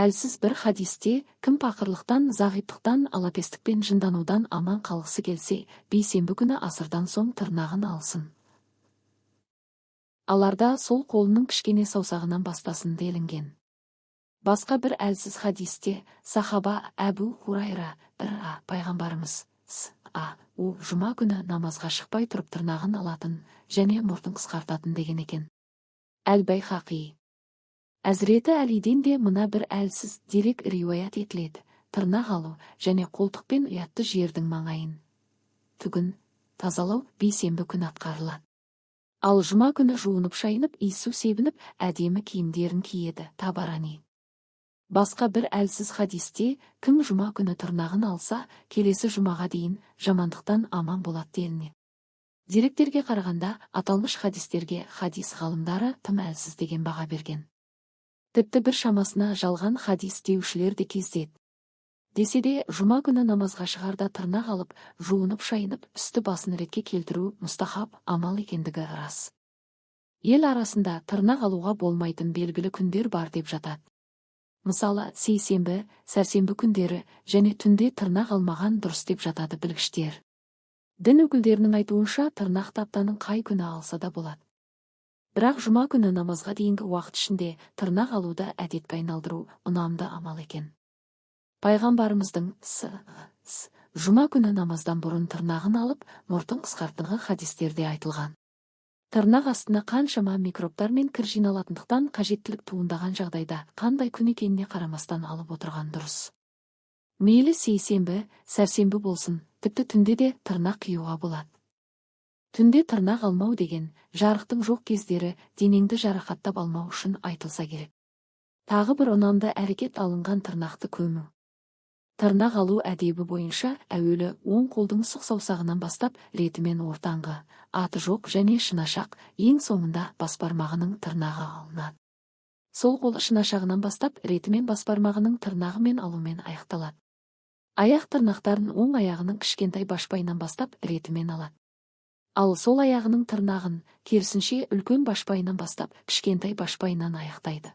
Әлсіз бір хадисте, кім пақырлықтан, зағиптықтан, алапестікпен жынданудан аман қалғысы келсе, бейсенбі күні асырдан соң тырнағын алсын. Аларда сол қолының кішкене саусағынан бастасын делінген. Басқа бір әлсіз хадисте, сахаба Әбу Хурайра пайғамбарымыз о жұма күні намазға шықпай тұрып тырнағын алатын және мұртын қысқартатын деген екен. Әл-Байхақи. Әзіреті Әлиден де мына бір әлсіз дерек риуаят етіледі. Тырнақ алу және қолтықпен ұятты жердің маңайын түгін тазалау бейсенбі күн атқарылады. Ал жұма күні жуынып шайынып, иіссу себініп, әдемі киімдерін киеді. Табарани. Басқа бір әлсіз хадисте, кім жұма күні тырнағын алса, келесі жұмаға дейін жамандықтан аман болады делінеді. Деректерге қарағанда, аталмыш хадистерге хадис ғалымдары тым әлсіз деген баға берген. Тіпті бір шамасына жалған хадис деушілер де кездеді. Десе де, жұма күні намазға шығарда тырнақ алып, жуынып шайынып, үсті басын ретке келтіру мұстахаб амал екендігі рас. Ел арасында тырнақ алуға болмайтын белгілі күндер бар деп жатады. Мысалы, сейсенбі, сәрсенбі күндері және түнде тырнақ алмаған дұрыс деп жатады білгіштер. Дін өкілдерінің айтуынша тырнақ аптаның қай күні алса да болады. Бірақ жұма күні намазға дейінгі уақыт ішінде тырнақ алуды әдетке айналдыру ұнамды амал екен. Пайғамбарымыздың жұма күні намаздан бұрын тырнағын алып, мұртын қысқартығы хадистерде айтылған. Тырнақ астына қаншама микробтар мен кір жиналатындықтан қажеттілік туындаған жағдайда қандай күн екеніне қарамастан алып отырған дұрыс. Мейлі сейсенбі, сәрсенбі болсын, тіпті түнде де тырнақ қиюға болады. Түнде тырнақ алмау деген, жарықтың жоқ кездері денеңді жарақаттап алмау үшін айтылса керек. Тағы бір ұнамды әрекет алынған тырнақты көму. Тырнақ алу әдебі бойынша әуелі оң қолдың сұқ саусағынан бастап ретімен ортаңғы, аты жоқ және шынашақ, ең соңында басбармағының тырнағы алынады. Сол қол шынашағынан бастап ретімен басбармағының тырнағымен алумен аяқталады. Аяқ тырнақтарын оң аяғының кішкентай башпайынан бастап ретімен алады. Ал сол аяғының тырнағын керісінше үлкен башпайынан бастап кішкентай башпайынан аяқтайды.